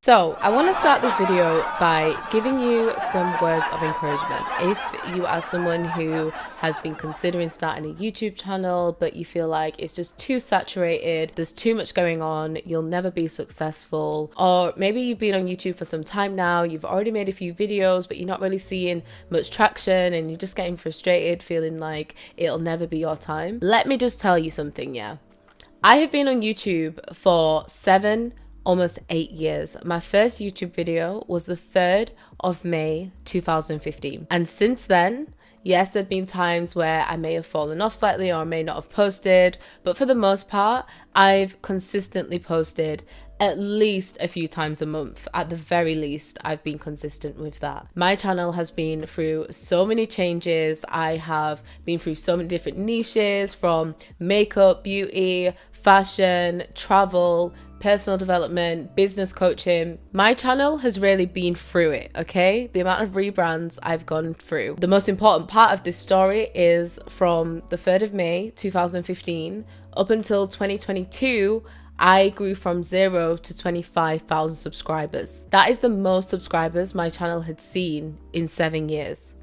So I want to start this video by giving you some words of encouragement. If you are someone who has been considering starting a YouTube channel, but you feel like it's just too saturated, there's too much going on, you'll never be successful, or maybe you've been on YouTube for some time now, you've already made a few videos, but you're not really seeing much traction and you're just getting frustrated, feeling like it'll never be your time. Let me just tell you something, yeah. I have been on YouTube for almost 8 years. My first YouTube video was the 3rd of May 2015. And since then, yes, there have been times where I may have fallen off slightly or I may not have posted, but for the most part, I've consistently posted at least a few times a month. At the very least, I've been consistent with that. My channel has been through so many changes. I have been through so many different niches, from makeup, beauty, fashion, travel, personal development, business coaching. My channel has really been through it, okay? The amount of rebrands I've gone through. The most important part of this story is from the 3rd of May 2015 up until 2022, I grew from 0 to 25,000 subscribers. That is the most subscribers my channel had seen in 7 years.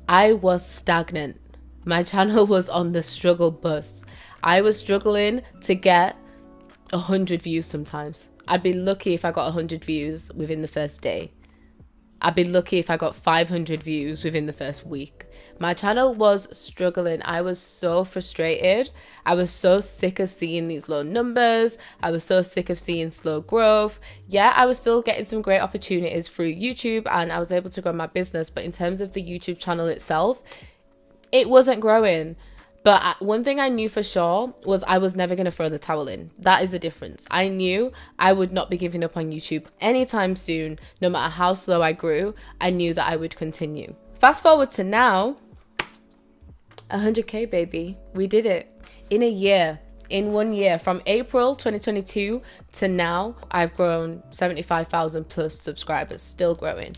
I was stagnant. My channel was on the struggle bus. I was struggling to get 100 views sometimes. I'd be lucky if I got 100 views within the first day. I'd be lucky if I got 500 views within the first week. My channel was struggling. I was so frustrated. I was so sick of seeing these low numbers. I was so sick of seeing slow growth. Yeah, I was still getting some great opportunities through YouTube and I was able to grow my business. But in terms of the YouTube channel itself, it wasn't growing. But one thing I knew for sure was I was never going to throw the towel in. That is the difference. I knew I would not be giving up on YouTube anytime soon. No matter how slow I grew, I knew that I would continue. Fast forward to now, 100K baby. We did it in a year. In 1 year, from April 2022 to now, I've grown 75,000 plus subscribers, still growing.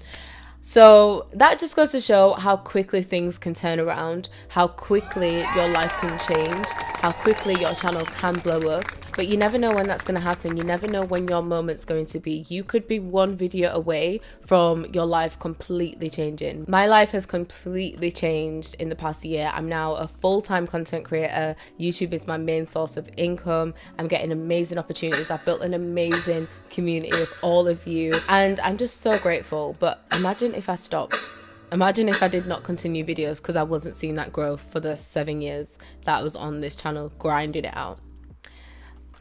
So that just goes to show how quickly things can turn around, how quickly your life can change, how quickly your channel can blow up. But you never know when that's going to happen. You never know when your moment's going to be. You could be one video away from your life completely changing. My life has completely changed in the past year. I'm now a full-time content creator. YouTube is my main source of income. I'm getting amazing opportunities. I've built an amazing community with all of you. And I'm just so grateful. But imagine if I stopped. Imagine if I did not continue videos because I wasn't seeing that growth for the 7 years that I was on this channel, grinding it out.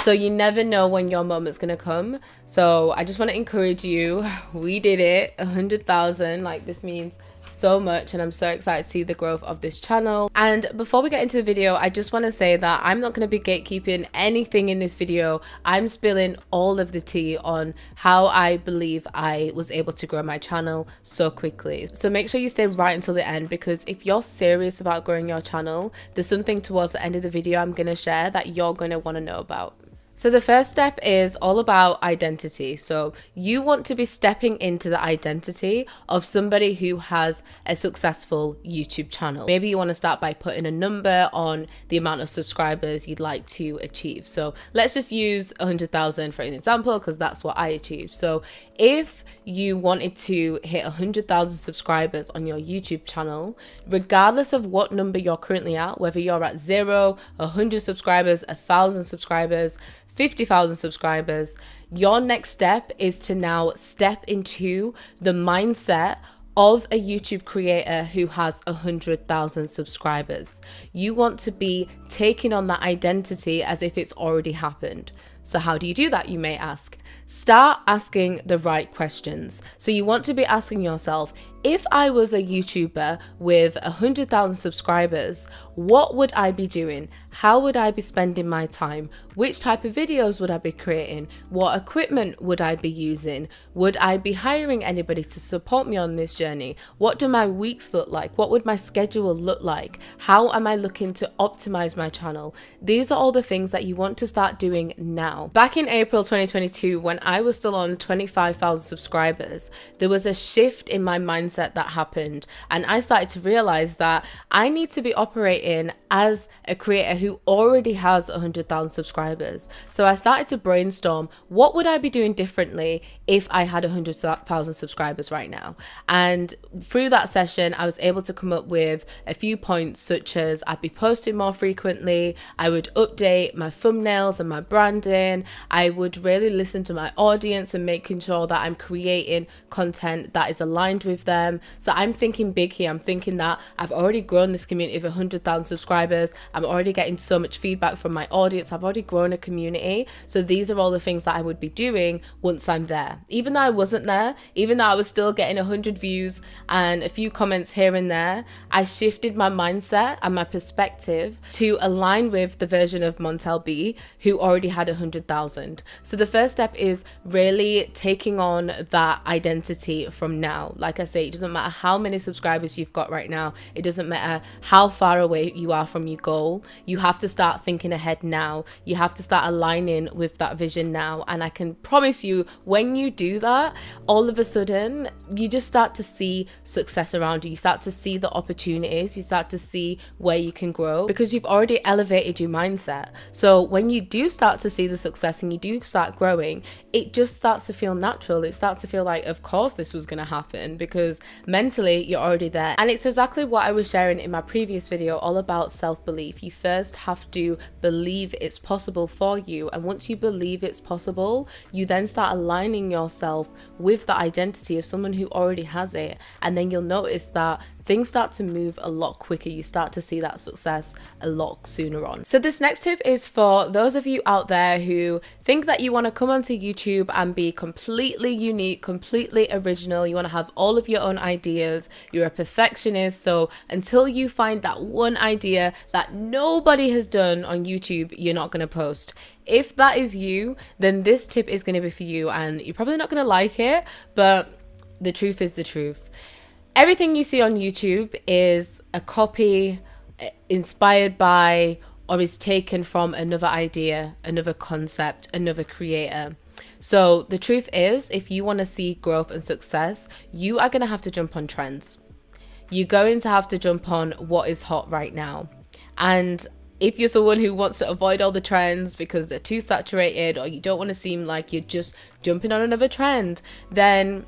So you never know when your moment's gonna come. So I just want to encourage you. We did it, 100,000. Like, this means so much and I'm so excited to see the growth of this channel. And before we get into the video, I just want to say that I'm not going to be gatekeeping anything in this video. I'm spilling all of the tea on how I believe I was able to grow my channel so quickly. So make sure you stay right until the end, because if you're serious about growing your channel, there's something towards the end of the video I'm going to share that you're going to want to know about. So the first step is all about identity. So you want to be stepping into the identity of somebody who has a successful YouTube channel. Maybe you want to start by putting a number on the amount of subscribers you'd like to achieve. So let's just use 100,000 for an example, because that's what I achieved. So if you wanted to hit 100,000 subscribers on your YouTube channel, regardless of what number you're currently at, whether you're at 0, 100 subscribers, 1,000 subscribers, 50,000 subscribers, your next step is to now step into the mindset of a YouTube creator who has 100,000 subscribers. You want to be taking on that identity as if it's already happened. So how do you do that, you may ask? Start asking the right questions. So you want to be asking yourself, if I was a YouTuber with 100,000 subscribers, what would I be doing? How would I be spending my time? Which type of videos would I be creating? What equipment would I be using? Would I be hiring anybody to support me on this journey? What do my weeks look like? What would my schedule look like? How am I looking to optimize my channel? These are all the things that you want to start doing now. Back in April 2022, when I was still on 25,000 subscribers, there was a shift in my mindset that happened, and I started to realize that I need to be operating as a creator who already has 100,000 subscribers. So I started to brainstorm, what would I be doing differently if I had 100,000 subscribers right now? And through that session, I was able to come up with a few points, such as I'd be posting more frequently, I would update my thumbnails and my branding, I would really listen to my audience and making sure that I'm creating content that is aligned with them. So I'm thinking big here. I'm thinking that I've already grown this community of 100,000 subscribers. I'm already getting so much feedback from my audience. I've already grown a community. So these are all the things that I would be doing once I'm there. Even though I wasn't there, even though I was still getting 100 views and a few comments here and there, I shifted my mindset and my perspective to align with the version of MONTELLE BEE who already had 100,000. So the first step is really taking on that identity from now. Like I say, it doesn't matter how many subscribers you've got right now. It doesn't matter how far away you are from your goal. You have to start thinking ahead now. You have to start aligning with that vision now. And I can promise you, when you do that, all of a sudden, you just start to see success around you. You start to see the opportunities. You start to see where you can grow because you've already elevated your mindset. So when you do start to see the success and you do start growing, it just starts to feel natural. It starts to feel like, of course this was going to happen, because mentally you're already there. And it's exactly what I was sharing in my previous video, all about self-belief. You first have to believe it's possible for you, and once you believe it's possible, you then start aligning yourself with the identity of someone who already has it, and then you'll notice that things start to move a lot quicker. You start to see that success a lot sooner on. So this next tip is for those of you out there who think that you want to come onto YouTube and be completely unique, completely original. You want to have all of your own ideas. You're a perfectionist. So until you find that one idea that nobody has done on YouTube, you're not going to post. If that is you, then this tip is going to be for you, and you're probably not going to like it, but the truth is the truth. Everything you see on YouTube is a copy, inspired by, or is taken from another idea, another concept, another creator. So the truth is, if you want to see growth and success, you are going to have to jump on trends. You're going to have to jump on what is hot right now. And if you're someone who wants to avoid all the trends because they're too saturated, or you don't want to seem like you're just jumping on another trend, then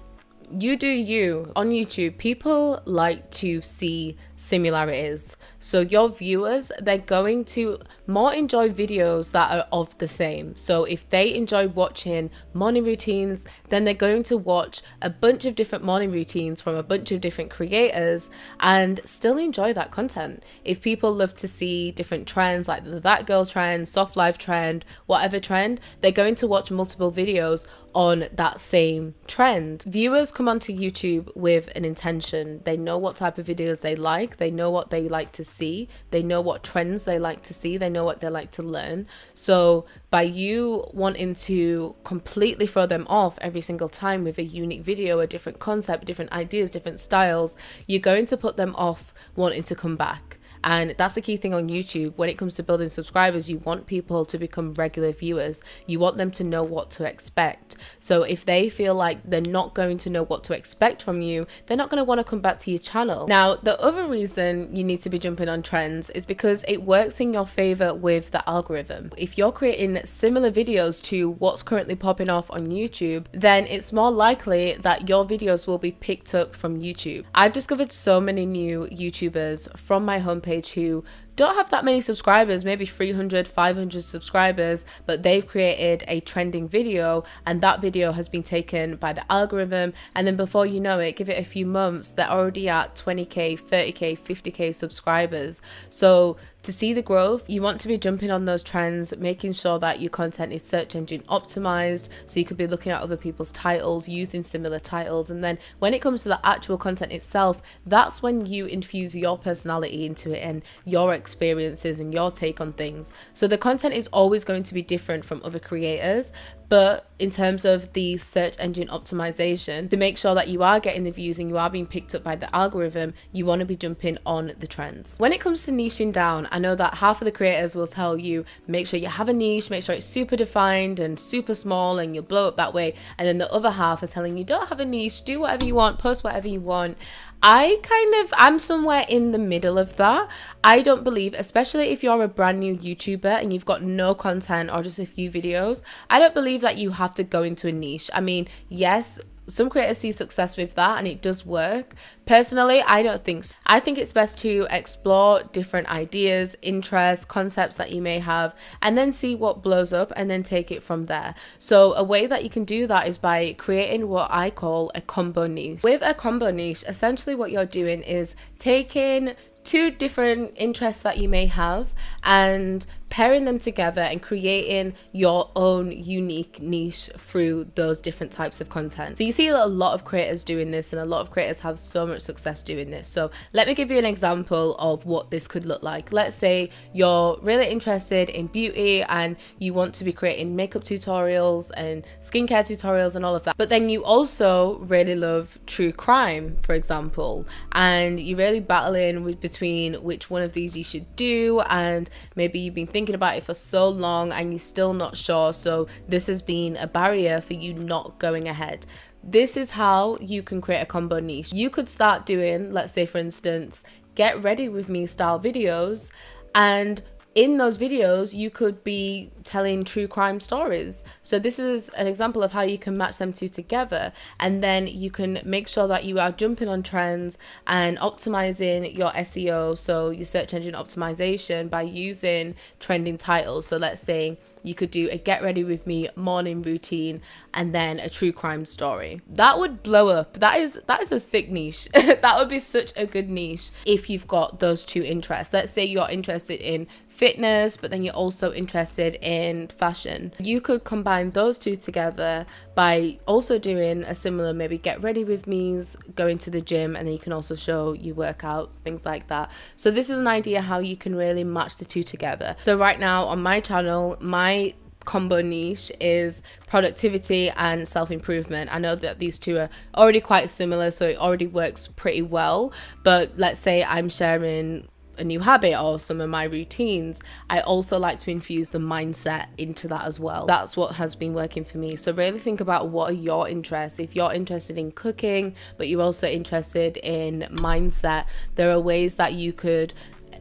you do you. On YouTube, people like to see similarities. So your viewers, they're going to more enjoy videos that are of the same. So if they enjoy watching morning routines, then they're going to watch a bunch of different morning routines from a bunch of different creators and still enjoy that content. If people love to see different trends, like the That Girl trend, soft life trend, whatever trend, they're going to watch multiple videos on that same trend. Viewers come onto YouTube with an intention. They know what type of videos they like. They know what they like to see. They know what trends they like to see. They know what they like to learn. So by you wanting to completely throw them off every single time with a unique video, a different concept, different ideas, different styles, you're going to put them off wanting to come back. And that's the key thing on YouTube. When it comes to building subscribers, you want people to become regular viewers. You want them to know what to expect. So if they feel like they're not going to know what to expect from you, they're not going to want to come back to your channel. Now, the other reason you need to be jumping on trends is because it works in your favor with the algorithm. If you're creating similar videos to what's currently popping off on YouTube, then it's more likely that your videos will be picked up from YouTube. I've discovered so many new YouTubers from my homepage who don't have that many subscribers, maybe 300, 500 subscribers, but they've created a trending video, and that video has been taken by the algorithm, and then before you know it, give it a few months, they're already at 20k, 30k, 50k subscribers. So to see the growth, you want to be jumping on those trends, making sure that your content is search engine optimized, so you could be looking at other people's titles, using similar titles, and then when it comes to the actual content itself, that's when you infuse your personality into it and your experiences and your take on things. So the content is always going to be different from other creators, but in terms of the search engine optimization, to make sure that you are getting the views and you are being picked up by the algorithm, you want to be jumping on the trends. When it comes to niching down, I know that half of the creators will tell you, make sure you have a niche, make sure it's super defined and super small and you'll blow up that way. And then the other half are telling you, don't have a niche, do whatever you want, post whatever you want. I'm somewhere in the middle of that. I don't believe, especially if you're a brand new YouTuber and you've got no content or just a few videos, I don't believe that you have to go into a niche. I mean, yes, some creators see success with that and it does work. Personally, I don't think so. I think it's best to explore different ideas, interests, concepts that you may have, and then see what blows up and then take it from there. So a way that you can do that is by creating what I call a combo niche. With a combo niche, essentially what you're doing is taking two different interests that you may have and pairing them together and creating your own unique niche through those different types of content. So you see a lot of creators doing this, and a lot of creators have so much success doing this. So let me give you an example of what this could look like. Let's say you're really interested in beauty and you want to be creating makeup tutorials and skincare tutorials and all of that, but then you also really love true crime, for example, and you're really battling between which one of these you should do, and maybe you've been thinking about it for so long and you're still not sure, so this has been a barrier for you not going ahead. This is how you can create a combo niche. You could start doing, let's say for instance, get ready with me style videos, and in those videos you could be telling true crime stories. So this is an example of how you can match them two together, and then you can make sure that you are jumping on trends and optimizing your SEO, so your search engine optimization, by using trending titles. So let's say you could do a get ready with me morning routine and then a true crime story. That would blow up. That is a sick niche. That would be such a good niche if you've got those two interests. Let's say you're interested in fitness, but then you're also interested in fashion. You could combine those two together by also doing a similar, maybe get ready with me's, going to the gym, and then you can also show your workouts, things like that. So this is an idea how you can really match the two together. So right now on my channel, my combo niche is productivity and self-improvement. I know that these two are already quite similar, so it already works pretty well, but let's say I'm sharing a new habit or some of my routines, I also like to infuse the mindset into that as well. That's what has been working for me. So really think about what are your interests. If you're interested in cooking but you're also interested in mindset, there are ways that you could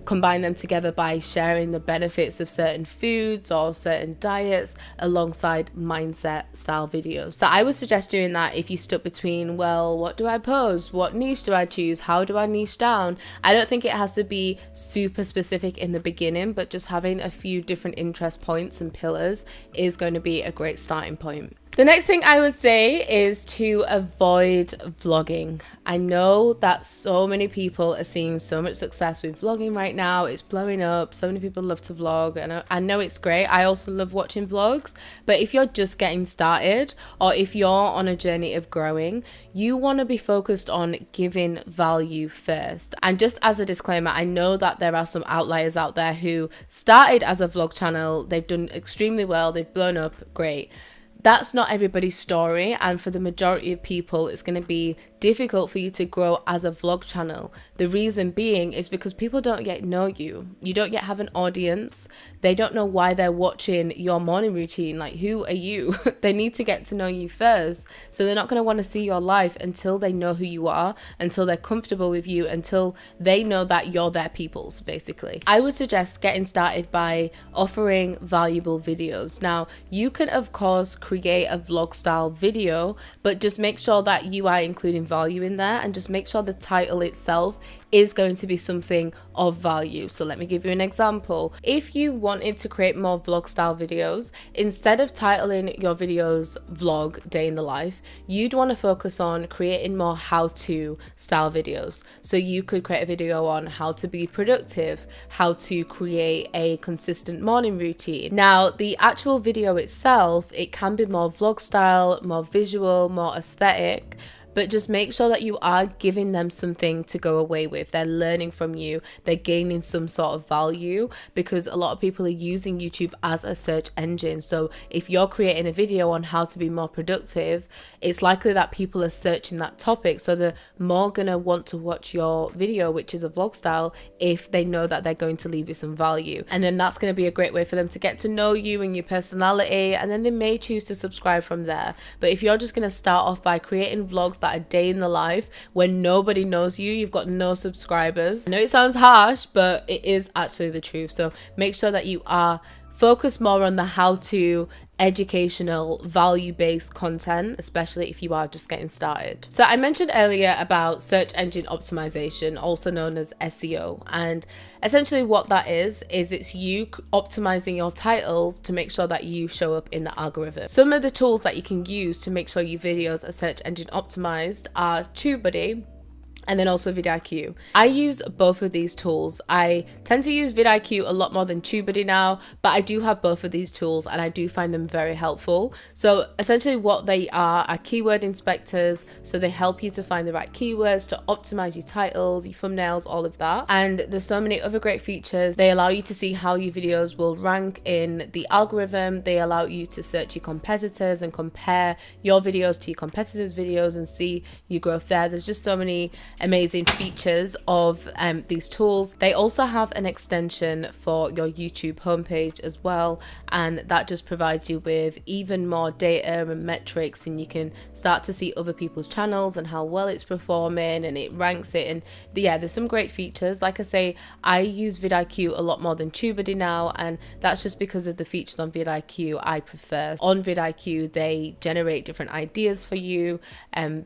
combine them together by sharing the benefits of certain foods or certain diets alongside mindset style videos. So I would suggest doing that if you stuck between, well, what do I post? What niche do I choose? How do I niche down? I don't think it has to be super specific in the beginning, but just having a few different interest points and pillars is going to be a great starting point. The next thing I would say is to avoid vlogging. I know that so many people are seeing so much success with vlogging right now. It's blowing up. So many people love to vlog, and I know it's great. I also love watching vlogs. But if you're just getting started, or if you're on a journey of growing, you want to be focused on giving value first. And just as a disclaimer, I know that there are some outliers out there who started as a vlog channel. They've done extremely well. They've blown up. Great. That's not everybody's story, and for the majority of people it's going to be difficult for you to grow as a vlog channel. The reason being is because people don't yet know you. You don't yet have an audience. They don't know why they're watching your morning routine. Like, who are you? They need to get to know you first. So they're not going to want to see your life until they know who you are, until they're comfortable with you, until they know that you're their peoples, basically. I would suggest getting started by offering valuable videos. Now, you can of course create a vlog style video, but just make sure that you are including value in there, and just make sure the title itself is going to be something of value. So let me give you an example. If you wanted to create more vlog style videos, instead of titling your videos vlog day in the life, you'd want to focus on creating more how-to style videos. So you could create a video on how to be productive, how to create a consistent morning routine. Now, the actual video itself, it can be more vlog style, more visual, more aesthetic, but just make sure that you are giving them something to go away with. They're learning from you, they're gaining some sort of value, because a lot of people are using YouTube as a search engine. So if you're creating a video on how to be more productive, it's likely that people are searching that topic, so they're more gonna want to watch your video, which is a vlog style, if they know that they're going to leave you some value. And then that's going to be a great way for them to get to know you and your personality, and then they may choose to subscribe from there. But if you're just going to start off by creating vlogs that are day in the life when nobody knows you, you've got no subscribers. I know it sounds harsh, but it is actually the truth. So make sure that you are focused more on the how-to, educational, value-based content, especially if you are just getting started. So I mentioned earlier about search engine optimization, also known as SEO, and essentially what that is it's you optimizing your titles to make sure that you show up in the algorithm. Some of the tools that you can use to make sure your videos are search engine optimized are TubeBuddy, and then also vidIQ. I use both of these tools. I tend to use vidIQ a lot more than TubeBuddy now, but I do have both of these tools and I do find them very helpful. So essentially what they are keyword inspectors. So they help you to find the right keywords to optimize your titles, your thumbnails, all of that. And there's so many other great features. They allow you to see how your videos will rank in the algorithm. They allow you to search your competitors and compare your videos to your competitors' videos and see your growth there. There's just so many amazing features of these tools. They also have an extension for your YouTube homepage as well, and that just provides you with even more data and metrics, and you can start to see other people's channels and how well it's performing, and it ranks it. And yeah, there's some great features. Like I say, I use vidIQ a lot more than TubeBuddy now, and that's just because of the features on vidIQ I prefer. On vidIQ, they generate different ideas for you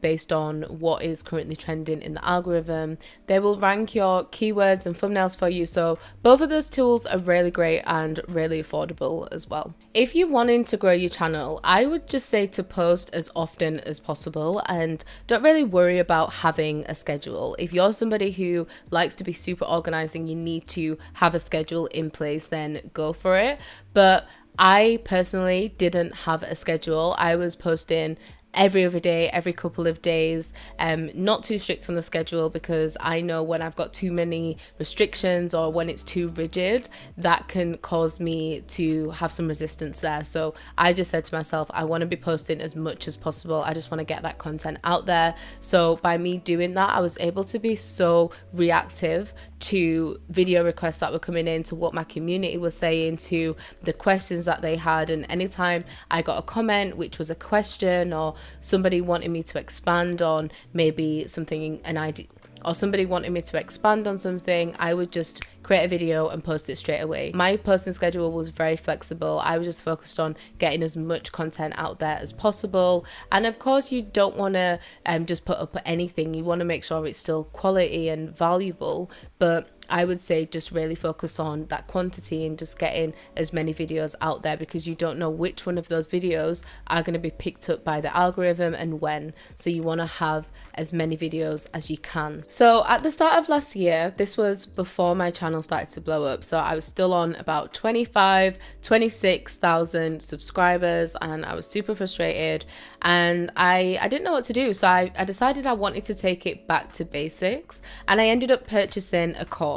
based on what is currently trending in the algorithm. They will rank your keywords and thumbnails for you. So both of those tools are really great and really affordable as well. If you're wanting to grow your channel, I would just say to post as often as possible and don't really worry about having a schedule. If you're somebody who likes to be super organized and you need to have a schedule in place, then go for it. But I personally didn't have a schedule. I was posting every other day, every couple of days, not too strict on the schedule, because I know when I've got too many restrictions or when it's too rigid, that can cause me to have some resistance there. So I just said to myself, I want to be posting as much as possible. I just want to get that content out there. So by me doing that, I was able to be so reactive to video requests that were coming in, to what my community was saying, to the questions that they had. And anytime I got a comment which was a question, or somebody wanted me to expand on maybe something, an idea, or somebody wanted me to expand on something, I would just create a video and post it straight away. My posting schedule was very flexible. I was just focused on getting as much content out there as possible. And of course, you don't want to just put up anything. You want to make sure it's still quality and valuable, but I would say just really focus on that quantity and just getting as many videos out there, because you don't know which one of those videos are going to be picked up by the algorithm and when. So you want to have as many videos as you can. So at the start of last year, this was before my channel started to blow up. So I was still on about 26,000 subscribers, and I was super frustrated, and I didn't know what to do. So I decided I wanted to take it back to basics, and I ended up purchasing a course.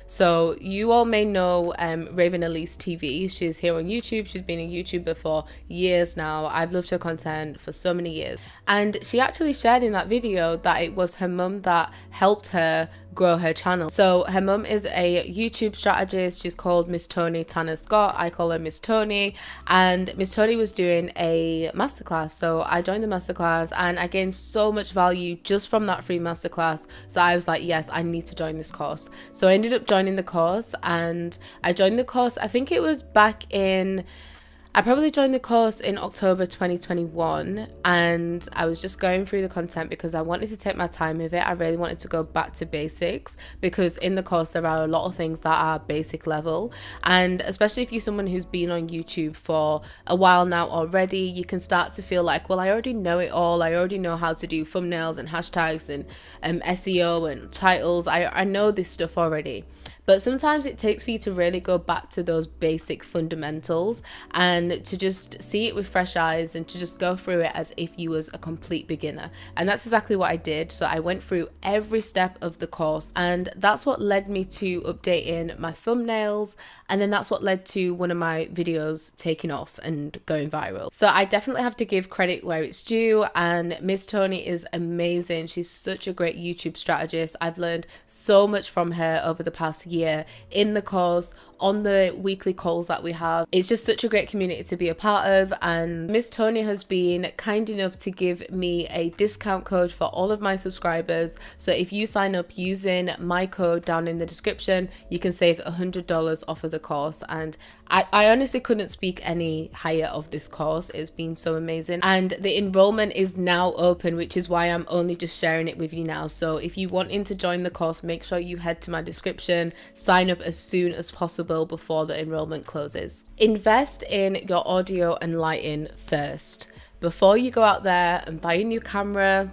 So you all may know Raven Elise TV. She's here on YouTube. She's been a YouTuber for years now. I've loved her content for so many years, and she actually shared in that video that it was her mum that helped her grow her channel. So her mum is a YouTube strategist. She's called Miss Tony Tanner Scott. I call her Miss Tony, and Miss Tony was doing a masterclass. So I joined the masterclass and I gained so much value just from that free masterclass. So I was like, yes, I need to join this course. So I ended up joining the course, and I joined the course, I think it was back in, I probably joined the course in October 2021, and I was just going through the content because I wanted to take my time with it. I really wanted to go back to basics, because in the course there are a lot of things that are basic level, and especially if you're someone who's been on YouTube for a while now already, you can start to feel like, well, I already know it all. I already know how to do thumbnails and hashtags and SEO and titles. I know this stuff already. But sometimes it takes for you to really go back to those basic fundamentals and to just see it with fresh eyes and to just go through it as if you was a complete beginner. And that's exactly what I did. So I went through every step of the course, and that's what led me to updating my thumbnails, and then that's what led to one of my videos taking off and going viral. So I definitely have to give credit where it's due, and Miss Tony is amazing. She's such a great YouTube strategist. I've learned so much from her over the past year in the course, on the weekly calls that we have. It's just such a great community to be a part of, and Miss Tony has been kind enough to give me a discount code for all of my subscribers. So if you sign up using my code down in the description, you can save $100 off of the course. And I honestly couldn't speak any higher of this course. It's been so amazing, and the enrollment is now open, which is why I'm only just sharing it with you now. So if you wanting to join the course, make sure you head to my description, sign up as soon as possible before the enrollment closes. Invest in your audio and lighting first. Before you go out there and buy a new camera,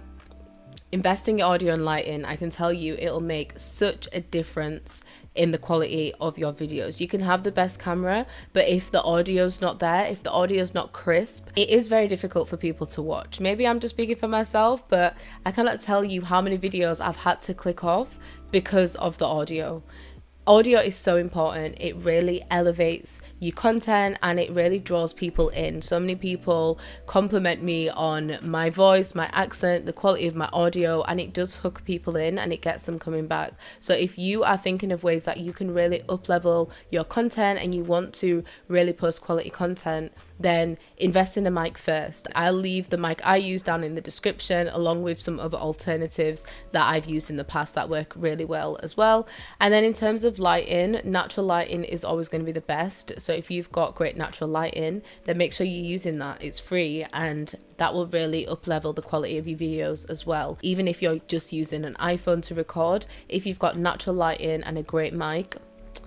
invest in your audio and lighting. I can tell you it'll make such a difference in the quality of your videos. You can have the best camera, but if the audio's not there, if the audio's not crisp, it is very difficult for people to watch. Maybe I'm just speaking for myself, but I cannot tell you how many videos I've had to click off because of the audio. Audio is so important. It really elevates your content and it really draws people in. So many people compliment me on my voice, my accent, the quality of my audio, and it does hook people in and it gets them coming back. So if you are thinking of ways that you can really up level your content and you want to really post quality content, then invest in a mic first. I'll leave the mic I use down in the description, along with some other alternatives that I've used in the past that work really well as well. And then in terms of lighting, natural lighting is always going to be the best. So if you've got great natural lighting, then make sure you're using that. It's free, and that will really up level the quality of your videos as well. Even if you're just using an iPhone to record, if you've got natural lighting and a great mic,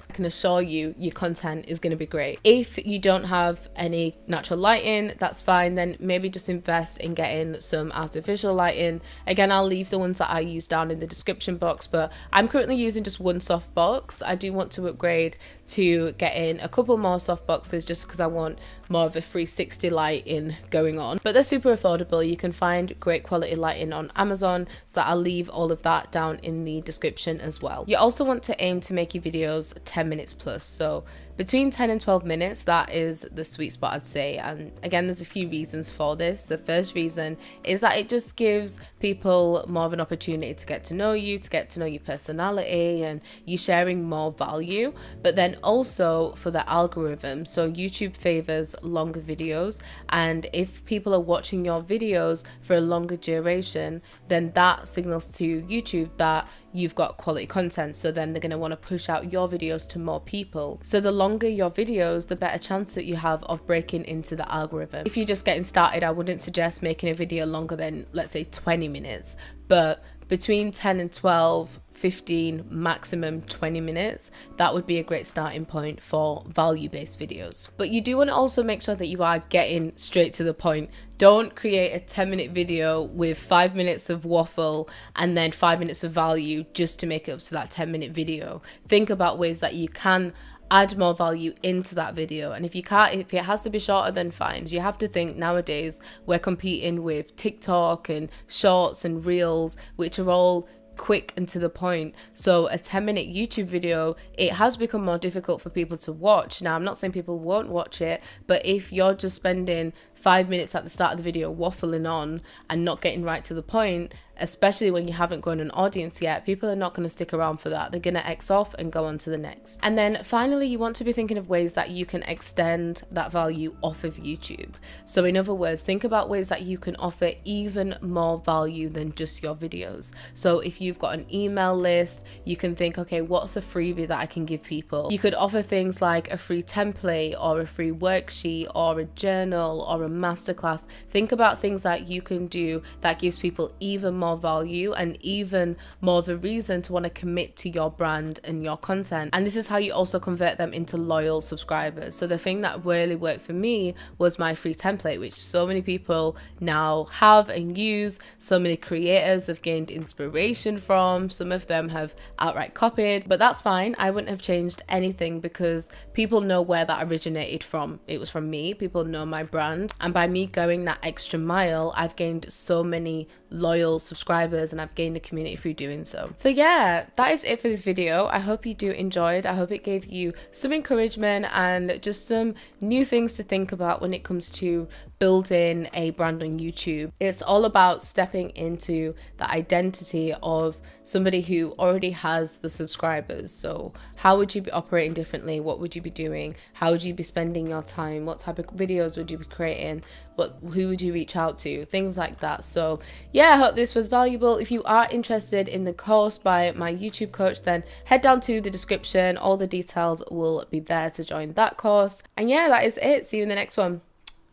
I can assure you your content is going to be great. If you don't have any natural lighting, that's fine. Then maybe just invest in getting some artificial lighting. Again, I'll leave the ones that I use down in the description box, but I'm currently using just one soft box. I do want to upgrade to getting a couple more soft boxes just because I want more of a 360 lighting going on, but they're super affordable. You can find great quality lighting on Amazon, so I'll leave all of that down in the description as well. You also want to aim to make your videos 10 minutes plus, so between 10 and 12 minutes, that is the sweet spot, I'd say. And again, there's a few reasons for this. The first reason is that it just gives people more of an opportunity to get to know you, to get to know your personality, and you sharing more value. But then also for the algorithm, so YouTube favors longer videos, and if people are watching your videos for a longer duration, then that signals to YouTube that you've got quality content, so then they're going to want to push out your videos to more people. So the longer your videos, the better chance that you have of breaking into the algorithm. If you're just getting started, I wouldn't suggest making a video longer than, let's say, 20 minutes, but between 10 and 12, 15, maximum 20 minutes, that would be a great starting point for value-based videos. But you do want to also make sure that you are getting straight to the point. Don't create a 10-minute video with 5 minutes of waffle and then 5 minutes of value just to make it up to that 10-minute video. Think about ways that you can add more value into that video, and if you can't, if it has to be shorter, then fine. You have to think nowadays we're competing with TikTok and shorts and reels, which are all quick and to the point. So a 10-minute YouTube video, it has become more difficult for people to watch. Now, I'm not saying people won't watch it, but if you're just spending 5 minutes at the start of the video waffling on and not getting right to the point, especially when you haven't grown an audience yet, people are not going to stick around for that. They're going to X off and go on to the next. And then finally, you want to be thinking of ways that you can extend that value off of YouTube. So in other words, think about ways that you can offer even more value than just your videos. So if you've got an email list, you can think, okay, what's a freebie that I can give people? You could offer things like a free template or a free worksheet or a journal or a masterclass. Think about things that you can do that gives people even more more value and even more of a reason to want to commit to your brand and your content. And this is how you also convert them into loyal subscribers. So the thing that really worked for me was my free template, which so many people now have and use. So many creators have gained inspiration from. Some of them have outright copied, but that's fine. I wouldn't have changed anything because people know where that originated from. It was from me. People know my brand, and by me going that extra mile, I've gained so many loyal subscribers and I've gained a community through doing so. So yeah, that is it for this video. I hope you do enjoy it. I hope it gave you some encouragement and just some new things to think about when it comes to building a brand on YouTube. It's all about stepping into the identity of somebody who already has the subscribers. So how would you be operating differently? What would you be doing? How would you be spending your time? What type of videos would you be creating? Who would you reach out to? Things like that. So yeah, I hope this was valuable. If you are interested in the course by my YouTube coach, then head down to the description. All the details will be there to join that course. And yeah, that is it. See you in the next one.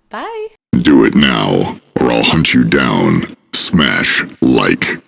Bye. Do it now, or I'll hunt you down. Smash like.